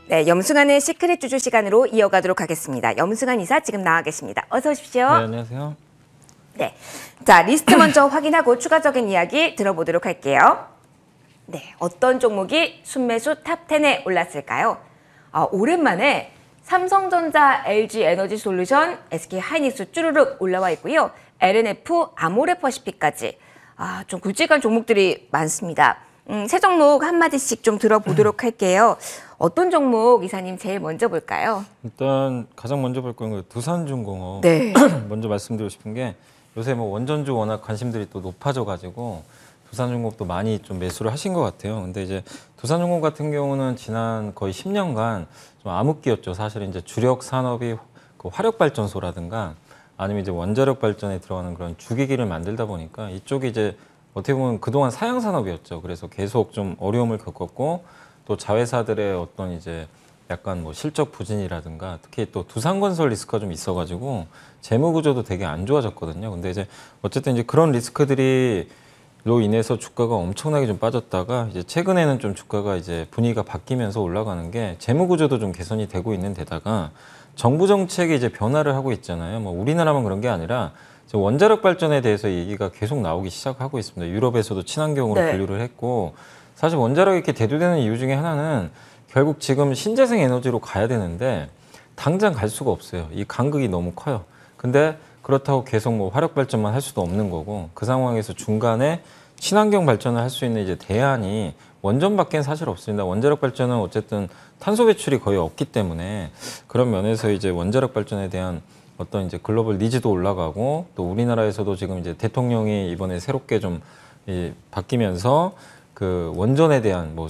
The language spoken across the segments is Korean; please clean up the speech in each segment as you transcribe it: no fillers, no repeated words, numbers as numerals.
네, 염승환의 시크릿 주주 시간으로 이어가도록 하겠습니다. 염승환 이사 지금 나와 계십니다. 어서 오십시오. 네, 안녕하세요. 네, 자 리스트 먼저 확인하고 추가적인 이야기 들어보도록 할게요. 네, 어떤 종목이 순매수 탑10에 올랐을까요? 오랜만에 삼성전자, LG에너지솔루션, SK하이닉스 쭈루룩 올라와 있고요. LNF, 아모레퍼시픽까지 좀 굵직한 종목들이 많습니다. 세 종목 한마디씩 좀 들어보도록 할게요. 어떤 종목 이사님 제일 먼저 볼까요? 일단 가장 먼저 볼 건 두산중공업. 네. 먼저 말씀드리고 싶은 게 요새 뭐 원전주 워낙 관심들이 또 높아져가지고 두산중공업도 많이 좀 매수를 하신 것 같아요. 근데 이제 두산중공업 같은 경우는 지난 거의 10년간 좀 암흑기였죠. 사실 이제 주력 산업이 그 화력발전소라든가 아니면 이제 원자력 발전에 들어가는 그런 주기기를 만들다 보니까 이쪽이 이제 어떻게 보면 그동안 사양 산업이었죠. 그래서 계속 좀 어려움을 겪었고 또 자회사들의 어떤 이제 약간 뭐 실적 부진이라든가 특히 또 두산건설 리스크가 좀 있어가지고 재무 구조도 되게 안 좋아졌거든요. 근데 이제 어쨌든 이제 그런 리스크들이 로 인해서 주가가 엄청나게 좀 빠졌다가 이제 최근에는 좀 주가가 이제 분위기가 바뀌면서 올라가는 게 재무 구조도 좀 개선이 되고 있는 데다가 정부 정책이 이제 변화를 하고 있잖아요. 뭐 우리나라만 그런 게 아니라 원자력 발전에 대해서 얘기가 계속 나오기 시작하고 있습니다. 유럽에서도 친환경으로 분류를 했고 사실 원자력이 이렇게 대두되는 이유 중에 하나는 결국 지금 신재생 에너지로 가야 되는데 당장 갈 수가 없어요. 이 간극이 너무 커요. 근데 그렇다고 계속 뭐 화력 발전만 할 수도 없는 거고 그 상황에서 중간에 친환경 발전을 할 수 있는 이제 대안이 원전밖엔 사실 없습니다. 원자력 발전은 어쨌든 탄소 배출이 거의 없기 때문에 그런 면에서 이제 원자력 발전에 대한 어떤 이제 글로벌 니즈도 올라가고 또 우리나라에서도 지금 이제 대통령이 이번에 새롭게 좀 바뀌면서 그 원전에 대한 뭐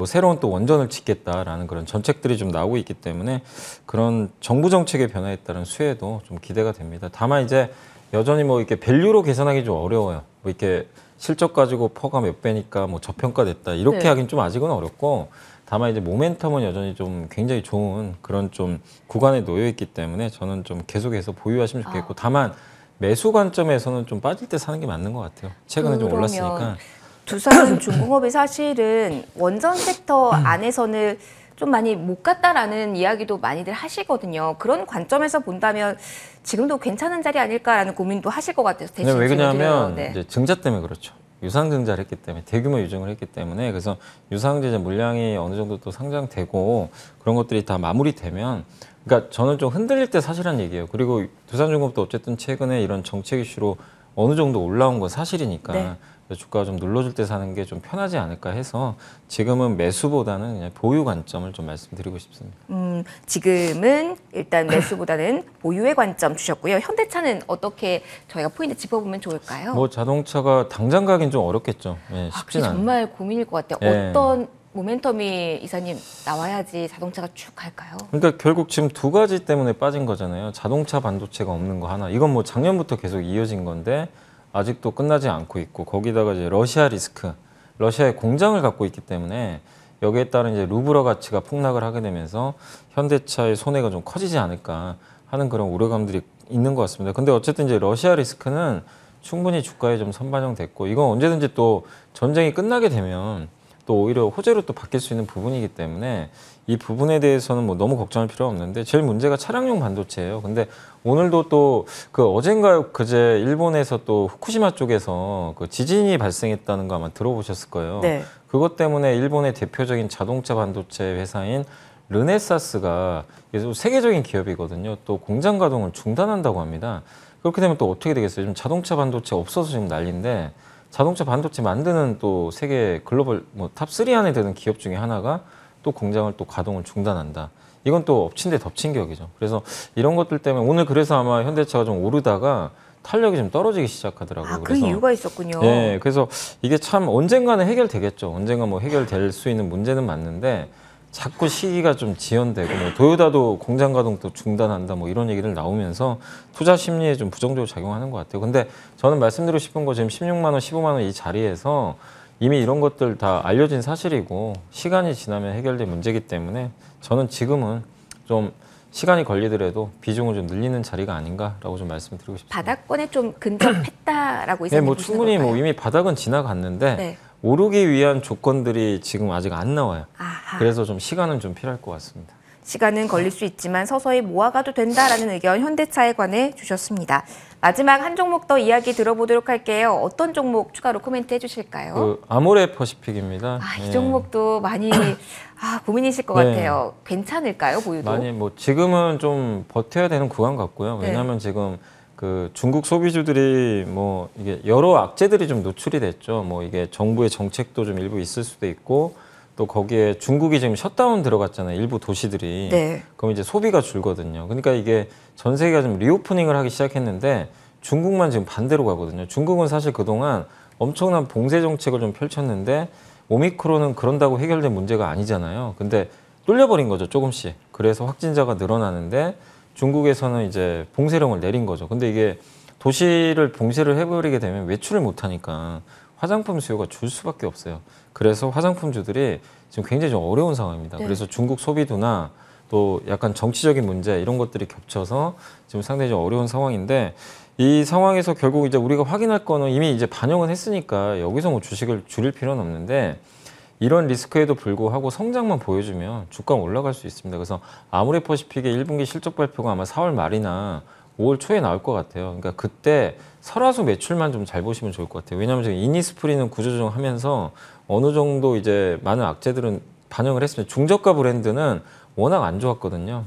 새로운 또 원전을 짓겠다라는 그런 정책들이 좀 나오고 있기 때문에 그런 정부 정책의 변화에 따른 수혜도 좀 기대가 됩니다. 다만 이제 여전히 뭐 이렇게 밸류로 계산하기 좀 어려워요. 뭐 이렇게 실적 가지고 퍼가 몇 배니까 뭐 저평가됐다 이렇게 하긴 좀 아직은 어렵고 다만 이제 모멘텀은 여전히 좀 굉장히 좋은 그런 좀 구간에 놓여 있기 때문에 저는 좀 계속해서 보유하시면 좋겠고 다만 매수 관점에서는 좀 빠질 때 사는 게 맞는 것 같아요. 최근에 좀 올랐으니까. 두산중공업이 사실은 원전 섹터 안에서는 좀 많이 못 갔다라는 이야기도 많이들 하시거든요. 그런 관점에서 본다면 지금도 괜찮은 자리 아닐까라는 고민도 하실 것 같아서 대신 왜 그러냐면 이제 증자 때문에 그렇죠. 유상증자를 했기 때문에 대규모 유증을 했기 때문에 그래서 유상증자 물량이 어느 정도 또 상장되고 그런 것들이 다 마무리되면 그러니까 저는 좀 흔들릴 때 사실한 얘기예요. 그리고 두산중공업도 어쨌든 최근에 이런 정책 이슈로 어느 정도 올라온 건 사실이니까 주가가 좀 눌러줄 때 사는 게 좀 편하지 않을까 해서 지금은 매수보다는 그냥 보유 관점을 좀 말씀드리고 싶습니다. 지금은 일단 매수보다는 보유의 관점 주셨고요. 현대차는 어떻게 저희가 포인트 짚어보면 좋을까요? 뭐 자동차가 당장 가긴 좀 어렵겠죠. 쉽진 않아요. 정말 고민일 것 같아요. 어떤 모멘텀이 이사님 나와야지 자동차가 쭉 갈까요? 그러니까 결국 지금 두 가지 때문에 빠진 거잖아요. 자동차 반도체가 없는 거 하나. 이건 뭐 작년부터 계속 이어진 건데 아직도 끝나지 않고 있고 거기다가 이제 러시아 리스크, 러시아의 공장을 갖고 있기 때문에 여기에 따른 이제 루블화 가치가 폭락을 하게 되면서 현대차의 손해가 좀 커지지 않을까 하는 그런 우려감들이 있는 것 같습니다. 근데 어쨌든 이제 러시아 리스크는 충분히 주가에 좀 선반영됐고 이건 언제든지 또 전쟁이 끝나게 되면 또 오히려 호재로 또 바뀔 수 있는 부분이기 때문에 이 부분에 대해서는 뭐 너무 걱정할 필요 없는데 제일 문제가 차량용 반도체예요. 근데 오늘도 또 그 어젠가요 그제 일본에서 또 후쿠시마 쪽에서 그 지진이 발생했다는 거 아마 들어보셨을 거예요. 그것 때문에 일본의 대표적인 자동차 반도체 회사인 르네사스가 세계적인 기업이거든요. 또 공장 가동을 중단한다고 합니다. 그렇게 되면 또 어떻게 되겠어요? 지금 자동차 반도체 없어서 지금 난리인데 자동차 반도체 만드는 또 세계 글로벌 뭐 탑3 안에 드는 기업 중에 하나가 또 공장을 또 가동을 중단한다. 이건 또 엎친 데 덮친 격이죠. 그래서 이런 것들 때문에 오늘 그래서 아마 현대차가 좀 오르다가 탄력이 좀 떨어지기 시작하더라고요. 그 그래서, 이유가 있었군요. 네, 그래서 이게 참 언젠가는 해결되겠죠. 언젠가 뭐 해결될 수 있는 문제는 맞는데 자꾸 시기가 좀 지연되고 뭐 도요타도 공장 가동도 중단한다 뭐 이런 얘기를 나오면서 투자 심리에 좀 부정적으로 작용하는 것 같아요. 근데 저는 말씀드리고 싶은 거 지금 16만 원, 15만 원 이 자리에서 이미 이런 것들 다 알려진 사실이고 시간이 지나면 해결될 문제이기 때문에 저는 지금은 좀 시간이 걸리더라도 비중을 좀 늘리는 자리가 아닌가라고 좀 말씀드리고 싶습니다. 바닥권에 좀 근접했다라고 이사님 뭐 보시는 충분히 걸까요? 뭐 이미 바닥은 지나갔는데 오르기 위한 조건들이 지금 아직 안 나와요. 아하. 그래서 좀 시간은 좀 필요할 것 같습니다. 시간은 걸릴 수 있지만 서서히 모아가도 된다라는 의견 현대차에 관해 주셨습니다. 마지막 한 종목 더 이야기 들어보도록 할게요. 어떤 종목 추가로 코멘트 해주실까요? 그 아모레 퍼시픽입니다. 이 종목도 많이 고민이실 것 네. 같아요. 괜찮을까요, 보유도? 많이 뭐 지금은 좀 버텨야 되는 구간 같고요. 네. 왜냐하면 지금 그 중국 소비주들이 뭐 이게 여러 악재들이 좀 노출이 됐죠. 뭐 이게 정부의 정책도 좀 일부 있을 수도 있고 또 거기에 중국이 지금 셧다운 들어갔잖아요. 일부 도시들이. 네. 그럼 이제 소비가 줄거든요. 그러니까 이게 전 세계가 좀 리오프닝을 하기 시작했는데 중국만 지금 반대로 가거든요. 중국은 사실 그동안 엄청난 봉쇄 정책을 좀 펼쳤는데 오미크론은 그런다고 해결된 문제가 아니잖아요. 근데 뚫려버린 거죠, 조금씩. 그래서 확진자가 늘어나는데 중국에서는 이제 봉쇄령을 내린 거죠. 근데 이게 도시를 봉쇄를 해버리게 되면 외출을 못하니까 화장품 수요가 줄 수밖에 없어요. 그래서 화장품주들이 지금 굉장히 좀 어려운 상황입니다. 네. 그래서 중국 소비도나 또 약간 정치적인 문제 이런 것들이 겹쳐서 지금 상당히 좀 어려운 상황인데 이 상황에서 결국 이제 우리가 확인할 거는 이미 이제 반영은 했으니까 여기서 뭐 주식을 줄일 필요는 없는데 이런 리스크에도 불구하고 성장만 보여주면 주가 올라갈 수 있습니다. 그래서 아모레 퍼시픽의 1분기 실적 발표가 아마 4월 말이나 5월 초에 나올 것 같아요. 그러니까 그때 설화수 매출만 좀 잘 보시면 좋을 것 같아요. 왜냐하면 지금 이니스프리는 구조조정하면서 어느 정도 이제 많은 악재들은 반영을 했습니다. 중저가 브랜드는 워낙 안 좋았거든요.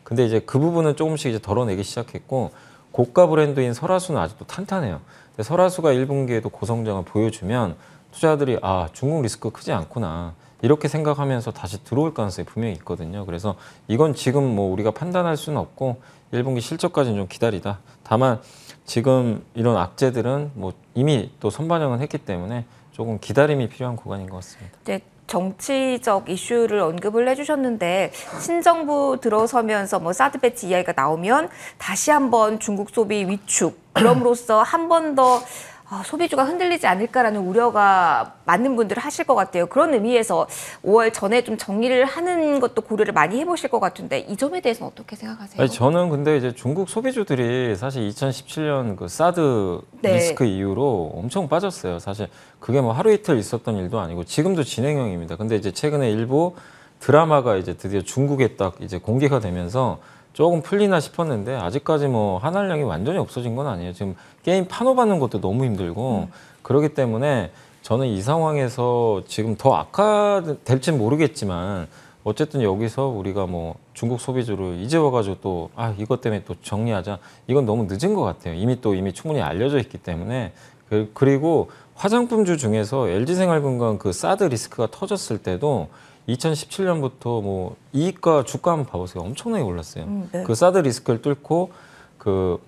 근데 이제 그 부분은 조금씩 이제 덜어내기 시작했고 고가 브랜드인 설화수는 아직도 탄탄해요. 근데 설화수가 1분기에도 고성장을 보여주면 투자자들이 중국 리스크 크지 않구나 이렇게 생각하면서 다시 들어올 가능성이 분명히 있거든요. 그래서 이건 지금 뭐 우리가 판단할 수는 없고 1분기 실적까지는 좀 기다리다. 다만 지금 이런 악재들은 뭐 이미 또 선반영은 했기 때문에 조금 기다림이 필요한 구간인 것 같습니다. 네, 정치적 이슈를 언급을 해주셨는데 신정부 들어서면서 뭐 사드 배치 이야기가 나오면 다시 한번 중국 소비 위축 그럼으로써 한 번 더 소비주가 흔들리지 않을까라는 우려가 많은 분들을 하실 것 같아요. 그런 의미에서 5월 전에 좀 정리를 하는 것도 고려를 많이 해보실 것 같은데 이 점에 대해서는 어떻게 생각하세요? 아니, 저는 근데 이제 중국 소비주들이 사실 2017년 그 사드 네. 리스크 이후로 엄청 빠졌어요. 사실 그게 뭐 하루 이틀 있었던 일도 아니고 지금도 진행형입니다. 근데 이제 최근에 일부 드라마가 이제 드디어 중국에 딱 이제 공개가 되면서 조금 풀리나 싶었는데 아직까지 뭐 한알령이 완전히 없어진 건 아니에요. 지금 게임 판호받는 것도 너무 힘들고 그렇기 때문에 저는 이 상황에서 지금 더 악화될지는 모르겠지만 어쨌든 여기서 우리가 뭐 중국 소비주를 이제 와가지고 또 이것 때문에 또 정리하자 이건 너무 늦은 것 같아요. 이미 충분히 알려져 있기 때문에 그리고 화장품주 중에서 LG생활건강 그 사드 리스크가 터졌을 때도 2017년부터 뭐 이익과 주가 한번 봐보세요. 엄청나게 올랐어요. 네. 그 사드 리스크를 뚫고 그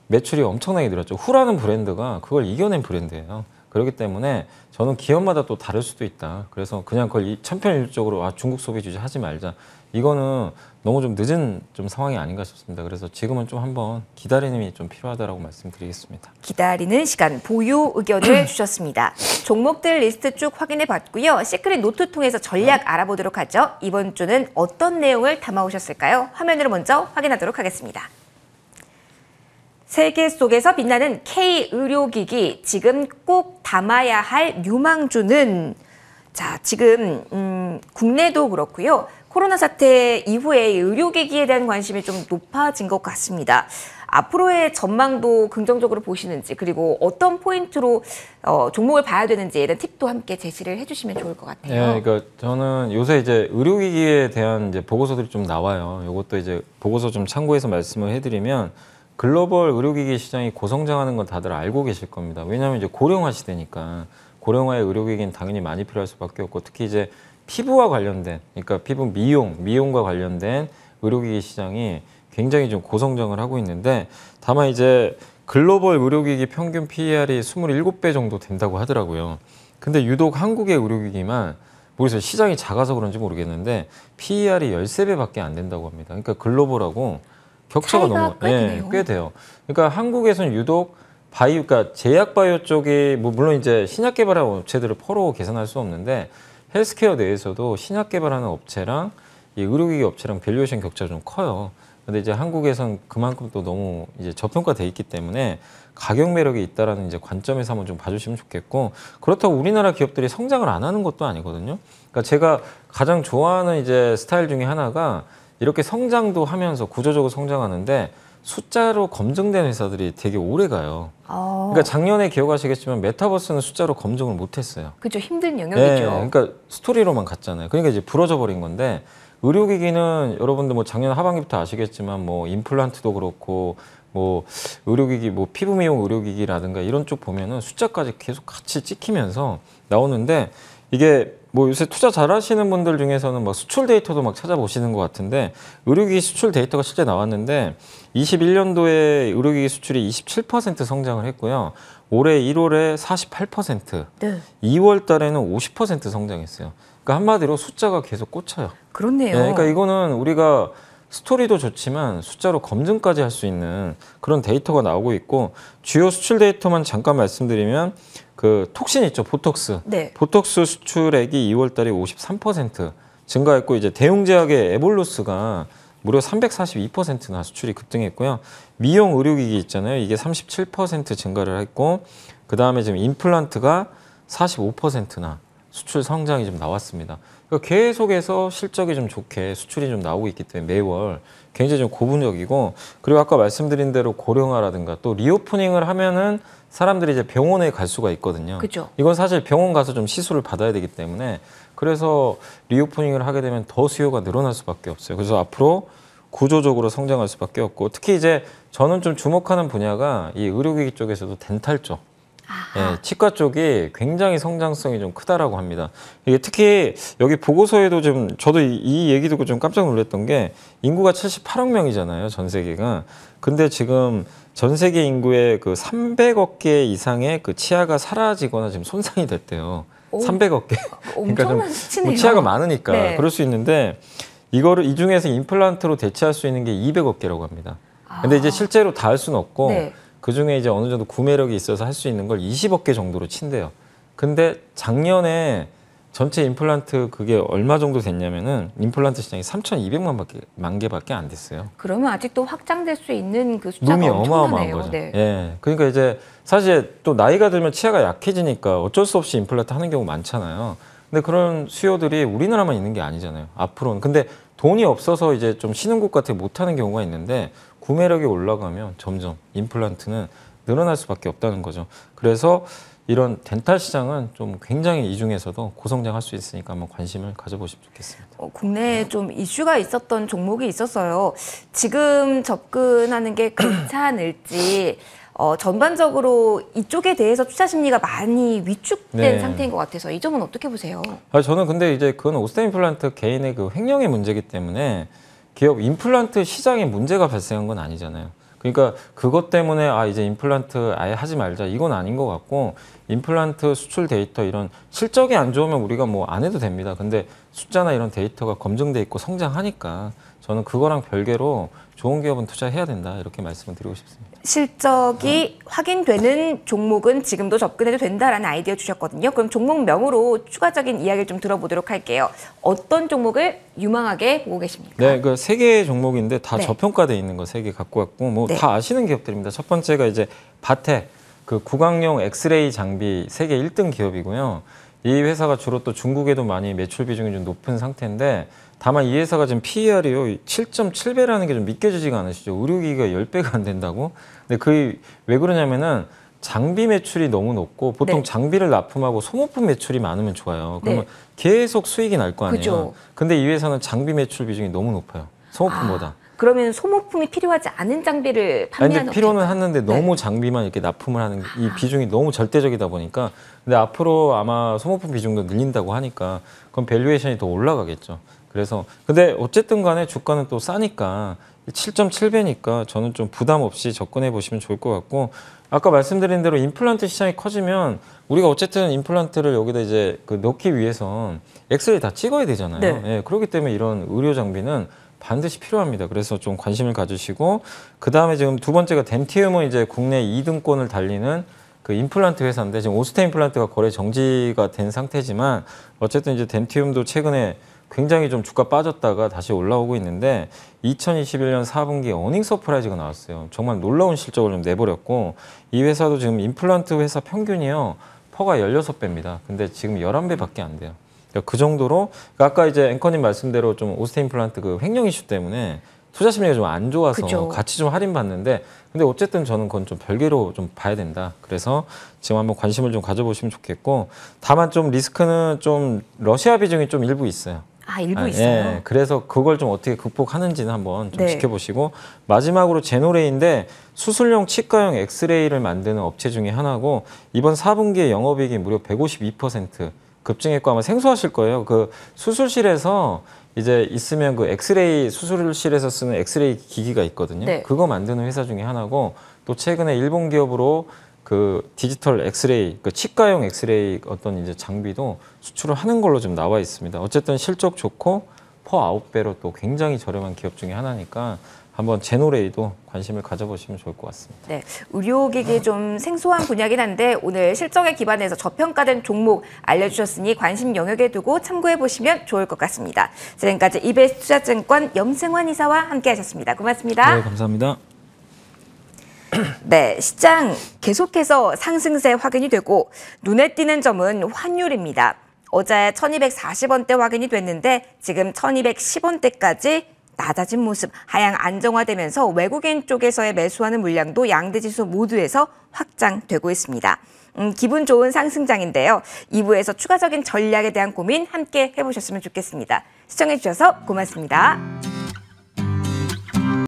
매출이 엄청나게 늘었죠. 후라는 브랜드가 그걸 이겨낸 브랜드예요. 그렇기 때문에 저는 기업마다 또 다를 수도 있다. 그래서 그냥 그걸 천편일률적으로 중국 소비주지 하지 말자. 이거는 너무 좀 늦은 좀 상황이 아닌가 싶습니다. 그래서 지금은 좀 한번 기다림이 좀 필요하다라고 말씀드리겠습니다. 기다리는 시간 보유 의견을 주셨습니다. 종목들 리스트 쭉 확인해 봤고요. 시크릿 노트 통해서 전략 알아보도록 하죠. 이번 주는 어떤 내용을 담아오셨을까요? 화면으로 먼저 확인하도록 하겠습니다. 세계 속에서 빛나는 K-의료기기, 지금 꼭 담아야 할 유망주는 지금 국내도 그렇고요. 코로나 사태 이후에 의료기기에 대한 관심이 좀 높아진 것 같습니다. 앞으로의 전망도 긍정적으로 보시는지 그리고 어떤 포인트로 종목을 봐야 되는지에 대한 팁도 함께 제시를 해주시면 좋을 것 같아요. 네, 그러니까 저는 요새 이제 의료기기에 대한 이제 보고서들이 좀 나와요. 이것도 이제 보고서 좀 참고해서 말씀을 해드리면 글로벌 의료기기 시장이 고성장하는 건 다들 알고 계실 겁니다. 왜냐하면 이제 고령화 시대니까 고령화의 의료기기는 당연히 많이 필요할 수밖에 없고 특히 이제 피부와 관련된 그러니까 피부 미용과 관련된 의료기기 시장이 굉장히 좀 고성장을 하고 있는데 다만 이제 글로벌 의료기기 평균 PER이 27배 정도 된다고 하더라고요. 근데 유독 한국의 의료기기만 모르겠어요. 시장이 작아서 그런지 모르겠는데 PER이 13배밖에 안 된다고 합니다. 그러니까 글로벌하고 격차가 너무 꽤 돼요. 그러니까 한국에서는 유독 그러니까 제약 바이오 쪽이 물론 이제 신약 개발하는 업체들을 포로 계산할 수 없는데 헬스케어 내에서도 신약 개발하는 업체랑 이 의료기기 업체랑 밸류에이션 격차가 좀 커요. 근데 이제 한국에선 그만큼 또 너무 이제 저평가돼 있기 때문에 가격 매력이 있다라는 이제 관점에서 한번 좀 봐주시면 좋겠고, 그렇다고 우리나라 기업들이 성장을 안 하는 것도 아니거든요. 그러니까 제가 가장 좋아하는 이제 스타일 중에 하나가 이렇게 성장도 하면서 구조적으로 성장하는데 숫자로 검증된 회사들이 되게 오래 가요. 그러니까 작년에 기억하시겠지만 메타버스는 숫자로 검증을 못했어요. 그죠. 힘든 네, 영역이죠. 그러니까 스토리로만 갔잖아요. 그러니까 이제 부러져 버린 건데, 의료기기는 여러분들 뭐 작년 하반기부터 아시겠지만 뭐 임플란트도 그렇고 뭐 의료기기, 뭐 피부 미용 의료기기라든가 이런 쪽 보면은 숫자까지 계속 같이 찍히면서 나오는데, 이게 뭐 요새 투자 잘하시는 분들 중에서는 막 수출 데이터도 막 찾아보시는 것 같은데, 의료기기 수출 데이터가 실제 나왔는데 21년도에 의료기기 수출이 27% 성장을 했고요. 올해 1월에 48%, 네. 2월 달에는 50% 성장했어요. 그러니까 한마디로 숫자가 계속 꽂혀요. 그렇네요. 네, 그러니까 이거는 우리가 스토리도 좋지만 숫자로 검증까지 할 수 있는 그런 데이터가 나오고 있고, 주요 수출 데이터만 잠깐 말씀드리면 그 톡신 있죠, 보톡스. 네. 보톡스 수출액이 2월 달에 53% 증가했고, 이제 대웅제약의 에볼루스가 무려 342%나 수출이 급등했고요. 미용 의료기기 있잖아요. 이게 37% 증가를 했고, 그 다음에 지금 임플란트가 45%나 수출 성장이 좀 나왔습니다. 그러니까 계속해서 실적이 좀 좋게 수출이 좀 나오고 있기 때문에 매월 굉장히 좀 고분적이고, 그리고 아까 말씀드린 대로 고령화라든가 또 리오프닝을 하면은 사람들이 이제 병원에 갈 수가 있거든요. 그죠. 이건 사실 병원 가서 좀 시술을 받아야 되기 때문에, 그래서 리오프닝을 하게 되면 더 수요가 늘어날 수밖에 없어요. 그래서 앞으로 구조적으로 성장할 수밖에 없고, 특히 이제 저는 좀 주목하는 분야가 이 의료기기 쪽에서도 덴탈 쪽. 예, 치과 쪽이 굉장히 성장성이 좀 크다라고 합니다. 이게 특히 여기 보고서에도 좀 저도 이 얘기 듣고 좀 깜짝 놀랐던 게, 인구가 78억 명이잖아요, 전 세계가. 근데 지금 전 세계 인구의 그 300억 개 이상의 그 치아가 사라지거나 지금 손상이 됐대요. 오, 300억 개. 그러니까 좀 엄청난 수치네요. 뭐 치아가 많으니까 네. 그럴 수 있는데, 이거를 이 중에서 임플란트로 대체할 수 있는 게 200억 개라고 합니다. 근데 이제 실제로 다 할 수는 없고, 네. 그 중에 이제 어느 정도 구매력이 있어서 할 수 있는 걸 20억 개 정도로 친대요. 근데 작년에 전체 임플란트 그게 얼마 정도 됐냐면은, 임플란트 시장이 3,200만 개밖에 안 됐어요. 그러면 아직도 확장될 수 있는 그 숫자가 룸이 어마어마한 엄청나네요. 거죠. 네. 예. 그러니까 이제 사실 또 나이가 들면 치아가 약해지니까 어쩔 수 없이 임플란트 하는 경우 많잖아요. 근데 그런 수요들이 우리나라만 있는 게 아니잖아요, 앞으로는. 근데 돈이 없어서 이제 좀 쉬는 곳 같아 못 하는 경우가 있는데, 구매력이 올라가면 점점 임플란트는 늘어날 수밖에 없다는 거죠. 그래서 이런 덴탈 시장은 좀 굉장히 이 중에서도 고성장할 수 있으니까 한번 관심을 가져보시면 좋겠습니다. 국내에 좀 이슈가 있었던 종목이 있었어요. 지금 접근하는 게 괜찮을지, 전반적으로 이쪽에 대해서 투자 심리가 많이 위축된 네. 상태인 것 같아서 이 점은 어떻게 보세요? 저는 근데 이제 그건 오스템 임플란트 개인의 그 횡령의 문제이기 때문에 기업 임플란트 시장에 문제가 발생한 건 아니잖아요. 그러니까 그것 때문에 이제 임플란트 아예 하지 말자, 이건 아닌 것 같고, 임플란트 수출 데이터 이런 실적이 안 좋으면 우리가 뭐 안 해도 됩니다. 근데 숫자나 이런 데이터가 검증돼 있고 성장하니까 저는 그거랑 별개로 좋은 기업은 투자해야 된다, 이렇게 말씀을 드리고 싶습니다. 실적이 확인되는 종목은 지금도 접근해도 된다라는 아이디어 주셨거든요. 그럼 종목명으로 추가적인 이야기를 좀 들어보도록 할게요. 어떤 종목을 유망하게 보고 계십니까? 네, 그 세 개의 종목인데 다 네. 저평가돼 있는 거 세 개 갖고 왔고, 뭐 네. 다 아시는 기업들입니다. 첫 번째가 이제 바텍, 그 구강용 엑스레이 장비 세계 1등 기업이고요. 이 회사가 주로 또 중국에도 많이 매출 비중이 좀 높은 상태인데, 다만 이 회사가 지금 PER이요 7.7배라는 게 좀 믿겨지지가 않으시죠. 의료기기가 10배가 안 된다고. 근데 그게 왜 그러냐면은 장비 매출이 너무 높고, 보통 네. 장비를 납품하고 소모품 매출이 많으면 좋아요. 그러면 네. 계속 수익이 날 거 아니에요. 그죠. 근데 이 회사는 장비 매출 비중이 너무 높아요, 소모품보다. 그러면 소모품이 필요하지 않은 장비를 아니, 판매하는 근데 필요는 업체인가요? 하는데 네. 너무 장비만 이렇게 납품을 하는 이 비중이 너무 절대적이다 보니까, 근데 앞으로 아마 소모품 비중도 늘린다고 하니까 그럼 밸류에이션이 더 올라가겠죠. 그래서 근데 어쨌든 간에 주가는 또 싸니까 7.7배니까 저는 좀 부담 없이 접근해 보시면 좋을 것 같고, 아까 말씀드린 대로 임플란트 시장이 커지면 우리가 어쨌든 임플란트를 여기다 이제 그 넣기 위해선 엑스레이 다 찍어야 되잖아요. 네. 예, 그렇기 때문에 이런 의료 장비는 반드시 필요합니다. 그래서 좀 관심을 가지시고, 그 다음에 지금 두 번째가 덴티움은 이제 국내 2등권을 달리는 그 임플란트 회사인데, 지금 오스템 임플란트가 거래 정지가 된 상태지만 어쨌든 이제 덴티움도 최근에 굉장히 좀 주가 빠졌다가 다시 올라오고 있는데 2021년 4분기 어닝 서프라이즈가 나왔어요. 정말 놀라운 실적을 좀 내버렸고 이 회사도 지금 임플란트 회사 평균이요. 퍼가 16배입니다. 근데 지금 11배밖에 안 돼요. 그러니까 그 정도로 아까 이제 앵커님 말씀대로 좀 오스테 임플란트 그 횡령 이슈 때문에 투자 심리가 좀 안 좋아서 그쵸. 같이 좀 할인받는데 근데 어쨌든 저는 그건 좀 별개로 좀 봐야 된다. 그래서 지금 한번 관심을 좀 가져보시면 좋겠고 다만 좀 리스크는 좀 러시아 비중이 좀 일부 있어요. 아, 일부 있어요. 예, 그래서 그걸 좀 어떻게 극복하는지는 한번 좀 네. 지켜보시고 마지막으로 제노레이인데 수술용 치과용 엑스레이를 만드는 업체 중에 하나고 이번 4분기에 영업이익이 무려 152% 급증했고 아마 생소하실 거예요. 그 수술실에서 이제 있으면 그 엑스레이 수술실에서 쓰는 엑스레이 기기가 있거든요. 네. 그거 만드는 회사 중에 하나고 또 최근에 일본 기업으로 그 디지털 엑스레이, 그 치과용 엑스레이 어떤 이제 장비도 수출을 하는 걸로 좀 나와 있습니다. 어쨌든 실적 좋고 퍼 9배로 또 굉장히 저렴한 기업 중에 하나니까 한번 제노레이도 관심을 가져보시면 좋을 것 같습니다. 네, 의료기기 좀 생소한 분야긴 한데 오늘 실적에 기반해서 저평가된 종목 알려주셨으니 관심 영역에 두고 참고해보시면 좋을 것 같습니다. 지금까지 이베스트 투자증권 염승환 이사와 함께하셨습니다. 고맙습니다. 네, 감사합니다. 네, 시장 계속해서 상승세 확인이 되고 눈에 띄는 점은 환율입니다. 어제 1240원대 확인이 됐는데 지금 1210원대까지 낮아진 모습, 하향 안정화되면서 외국인 쪽에서의 매수하는 물량도 양대지수 모두에서 확장되고 있습니다. 기분 좋은 상승장인데요. 2부에서 추가적인 전략에 대한 고민 함께 해보셨으면 좋겠습니다. 시청해주셔서 고맙습니다.